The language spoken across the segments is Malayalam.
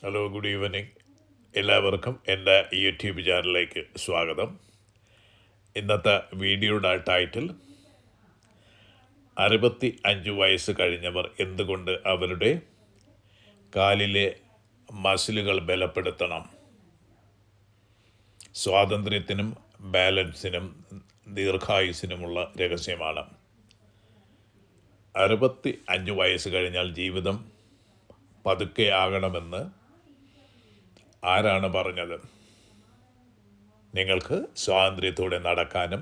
Hello, good evening. എല്ലാവർക്കും എൻ്റെ യൂട്യൂബ് ചാനലിലേക്ക് സ്വാഗതം. ഇന്നത്തെ വീഡിയോയുടെ ടൈറ്റിൽ 65 വയസ്സ് കഴിഞ്ഞവർ എന്തുകൊണ്ട് അവരുടെ കാലിലെ മസിലുകൾ ബലപ്പെടുത്തണം. സ്വാതന്ത്ര്യത്തിനും ബാലൻസിനും ദീർഘായുസിനുമുള്ള രഹസ്യമാണ്. 65 വയസ്സ് കഴിഞ്ഞാൽ ജീവിതം പതുക്കെ ആകണമെന്ന് ആരാണ് പറഞ്ഞത്? നിങ്ങൾക്ക് സ്വാതന്ത്ര്യത്തോടെ നടക്കാനും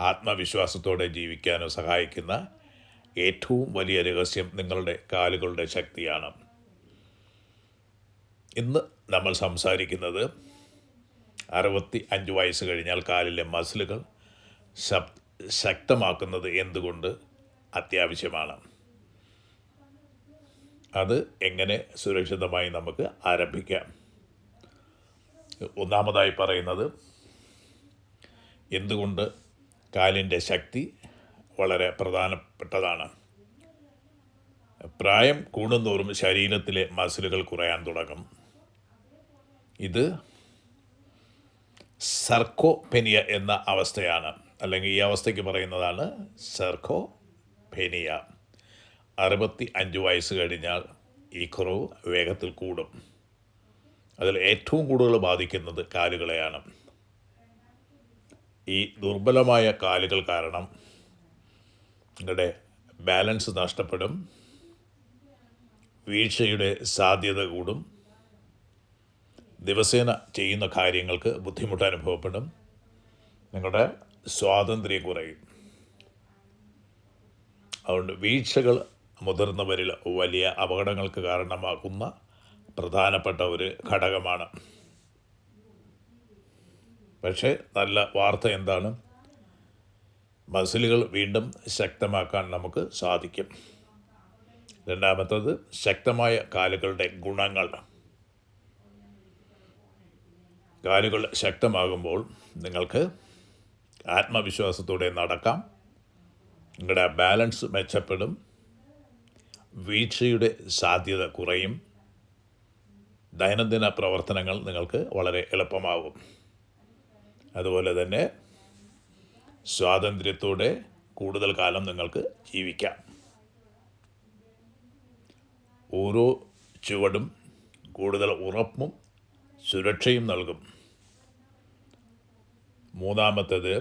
ആത്മവിശ്വാസത്തോടെ ജീവിക്കാനും സഹായിക്കുന്ന ഏറ്റവും വലിയ രഹസ്യം നിങ്ങളുടെ കാലുകളുടെ ശക്തിയാണ്. ഇന്ന് നമ്മൾ സംസാരിക്കുന്നത് 65 വയസ്സ് കഴിഞ്ഞാൽ കാലിലെ മസിലുകൾ ശക്തമാക്കുന്നത് എന്തുകൊണ്ട് അത്യാവശ്യമാണ്. അത് എങ്ങനെ സുരക്ഷിതമായി നമുക്ക് ആരംഭിക്കാം. ഒന്നാമതായി പറയുന്നത്, എന്തുകൊണ്ട് കാലിൻ്റെ ശക്തി വളരെ പ്രധാനപ്പെട്ടതാണ്. പ്രായം കൂടുന്തോറും ശരീരത്തിലെ മസിലുകൾ കുറയാൻ തുടങ്ങും. ഇത് സർക്കോപെനിയ എന്ന അവസ്ഥയാണ്, അല്ലെങ്കിൽ ഈ അവസ്ഥയ്ക്ക് പറയുന്നതാണ് സർക്കോപെനിയ. 65 വയസ്സ് കഴിഞ്ഞാൽ ഈ കുറവ് വേഗത്തിൽ കൂടും. അതിൽ ഏറ്റവും കൂടുതൽ ബാധിക്കുന്നത് കാലുകളെയാണ്. ഈ ദുർബലമായ കാലുകൾ കാരണം നിങ്ങളുടെ ബാലൻസ് നഷ്ടപ്പെടും, വീഴ്ചയുടെ സാധ്യത കൂടും, ദിവസേന ചെയ്യുന്ന കാര്യങ്ങൾക്ക് ബുദ്ധിമുട്ട് അനുഭവപ്പെടും, നിങ്ങളുടെ സ്വാതന്ത്ര്യം കുറയും. അതുകൊണ്ട് വീഴ്ചകൾ മുതിർന്നവരിൽ വലിയ അപകടങ്ങൾക്ക് കാരണമാകുന്ന പ്രധാനപ്പെട്ട ഒരു ഘടകമാണ്. പക്ഷേ നല്ല വാർത്ത എന്താണ്? മസിലുകൾ വീണ്ടും ശക്തമാക്കാൻ നമുക്ക് സാധിക്കും. രണ്ടാമത്തത്, ശക്തമായ കാലുകളുടെ ഗുണങ്ങൾ. കാലുകൾ ശക്തമാകുമ്പോൾ നിങ്ങൾക്ക് ആത്മവിശ്വാസത്തോടെ നടക്കാം, നിങ്ങളുടെ ബാലൻസ് മെച്ചപ്പെടും, വീഴ്ചയുടെ സാധ്യത കുറയും, ദൈനംദിന പ്രവർത്തനങ്ങൾ നിങ്ങൾക്ക് വളരെ എളുപ്പമാകും. അതുപോലെ തന്നെ സ്വാതന്ത്ര്യത്തോടെ കൂടുതൽ കാലം നിങ്ങൾക്ക് ജീവിക്കാം. ഓരോ ചുവടും കൂടുതൽ ഉറപ്പും സുരക്ഷയും നൽകും. മൂന്നാമത്തേത്,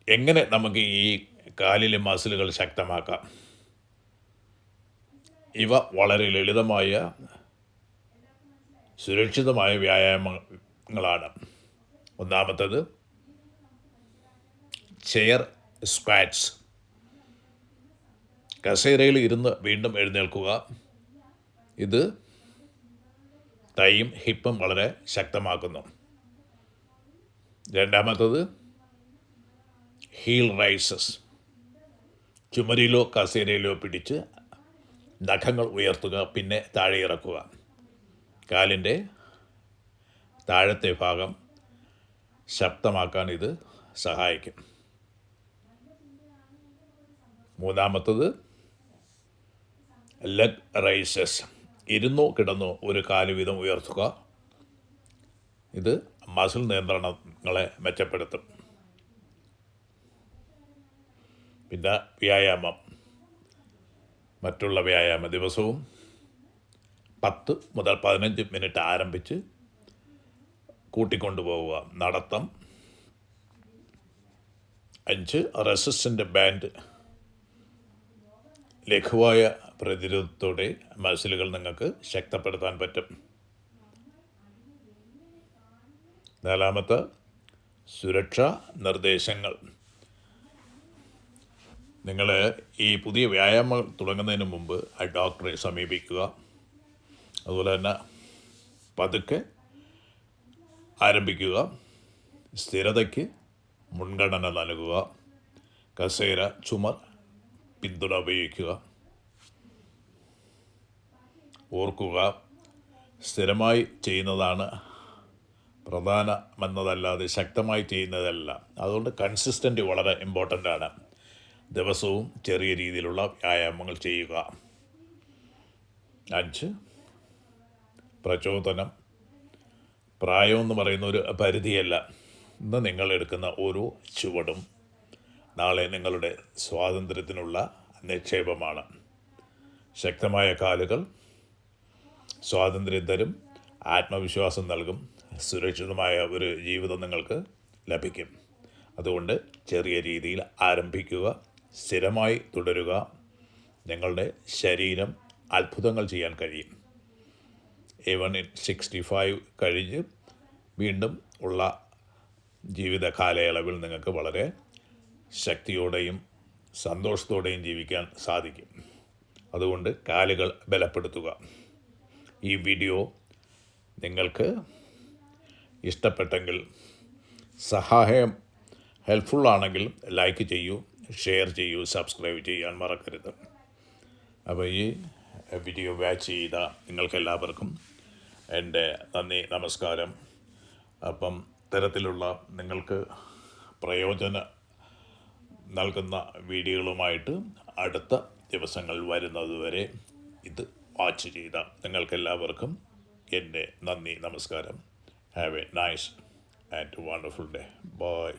എങ്ങനെ നമുക്ക് ഈ കാലിലെ മസിലുകൾ ശക്തമാക്കാം? ഇവ വളരെ ലളിതമായ സുരക്ഷിതമായ വ്യായാമങ്ങളാണ്. ഒന്നാമത്തേത്, ചെയർ സ്ക്വാറ്റ്സ്. കസേരയിൽ ഇരുന്ന് വീണ്ടും എഴുന്നേൽക്കുക. ഇത് തൈയും ഹിപ്പും വളരെ ശക്തമാക്കുന്നു. രണ്ടാമത്തേത്, ഹീൽ റൈസസ്. ചുമരിലോ കസേരയിലോ പിടിച്ച് നഖങ്ങൾ ഉയർത്തുക, പിന്നെ താഴെ ഇറക്കുക. കാലിൻ്റെ താഴത്തെ ഭാഗം ശക്തമാക്കാൻ ഇത് സഹായിക്കും. മൂന്നാമത്തത്, ലെഗ് റൈസസ്. ഇരുന്നോ കിടന്നോ ഒരു കാല് വീതം ഉയർത്തുക. ഇത് മസിൽ നിയന്ത്രണങ്ങളെ മെച്ചപ്പെടുത്തും. പിന്നെ വ്യായാമം. മറ്റുള്ള വ്യായാമം ദിവസവും 10 മുതൽ 15 മിനിറ്റ് ആരംഭിച്ച് കൂട്ടിക്കൊണ്ടുപോവുക. നടത്തം. 5, റെസിസ്റ്റൻ്റ് ബാൻഡ്. ലഘുവായ പ്രതിരോധത്തോടെ മസിലുകൾ നിങ്ങൾക്ക് ശക്തപ്പെടുത്താൻ പറ്റും. നാലാമത്തെ, സുരക്ഷാ നിർദ്ദേശങ്ങൾ. നിങ്ങൾ ഈ പുതിയ വ്യായാമം തുടങ്ങുന്നതിന് മുമ്പ് ഡോക്ടറെ സമീപിക്കുക. അതുപോലെ തന്നെ പതുക്കെ ആരംഭിക്കുക. സ്ഥിരതയ്ക്ക് മുൻഗണന നൽകുക. കസേര, ചുമർ പിന്തുണ ഉപയോഗിക്കുക. ഓർക്കുക, സ്ഥിരമായി ചെയ്യുന്നതാണ് പ്രധാനമെന്നതല്ലാതെ ശക്തമായി ചെയ്യുന്നതല്ല. അതുകൊണ്ട് കൺസിസ്റ്റൻ്റ് വളരെ ഇമ്പോർട്ടൻ്റ് ആണ്. ദിവസവും ചെറിയ രീതിയിലുള്ള വ്യായാമങ്ങൾ ചെയ്യുക. 5, പ്രചോദനം, പ്രായമെന്ന് പറയുന്ന ഒരു പരിധിയല്ല. ഇന്ന് നിങ്ങൾ എടുക്കുന്ന ഓരോ ചുവടും നാളെ നിങ്ങളുടെ സ്വാതന്ത്ര്യത്തിനുള്ള നിക്ഷേപമാണ്. ശക്തമായ കാലുകൾ സ്വാതന്ത്ര്യം തരും, ആത്മവിശ്വാസം നൽകും, സുരക്ഷിതമായ ഒരു ജീവിതം നിങ്ങൾക്ക് ലഭിക്കും. അതുകൊണ്ട് ചെറിയ രീതിയിൽ ആരംഭിക്കുക, സ്ഥിരമായി തുടരുക. നിങ്ങളുടെ ശരീരം അത്ഭുതങ്ങൾ ചെയ്യാൻ കഴിയും. ഈവൻ 65 കഴിഞ്ഞ് വീണ്ടും ഉള്ള ജീവിത കാലയളവിൽ നിങ്ങൾക്ക് വളരെ ശക്തിയോടെയും സന്തോഷത്തോടെയും ജീവിക്കാൻ സാധിക്കും. അതുകൊണ്ട് കാലുകൾ ബലപ്പെടുത്തുക. ഈ വീഡിയോ നിങ്ങൾക്ക് ഇഷ്ടപ്പെട്ടെങ്കിൽ, സഹായം ഹെൽപ്ഫുള്ളാണെങ്കിൽ ലൈക്ക് ചെയ്യൂ, ഷെയർ ചെയ്യൂ, സബ്സ്ക്രൈബ് ചെയ്യാൻ മറക്കരുത്. അപ്പോൾ ഈ വീഡിയോ വാച്ച് ചെയ്ത നിങ്ങൾക്കെല്ലാവർക്കും എൻ്റെ നന്ദി, നമസ്കാരം. അപ്പം ഇത്തരത്തിലുള്ള നിങ്ങൾക്ക് പ്രയോജനം നൽകുന്ന വീഡിയോകളുമായിട്ട് അടുത്ത ദിവസങ്ങൾ വരുന്നതുവരെ ഇത് വാച്ച് ചെയ്ത നിങ്ങൾക്കെല്ലാവർക്കും എൻ്റെ നന്ദി, നമസ്കാരം. Have a nice and wonderful day. By.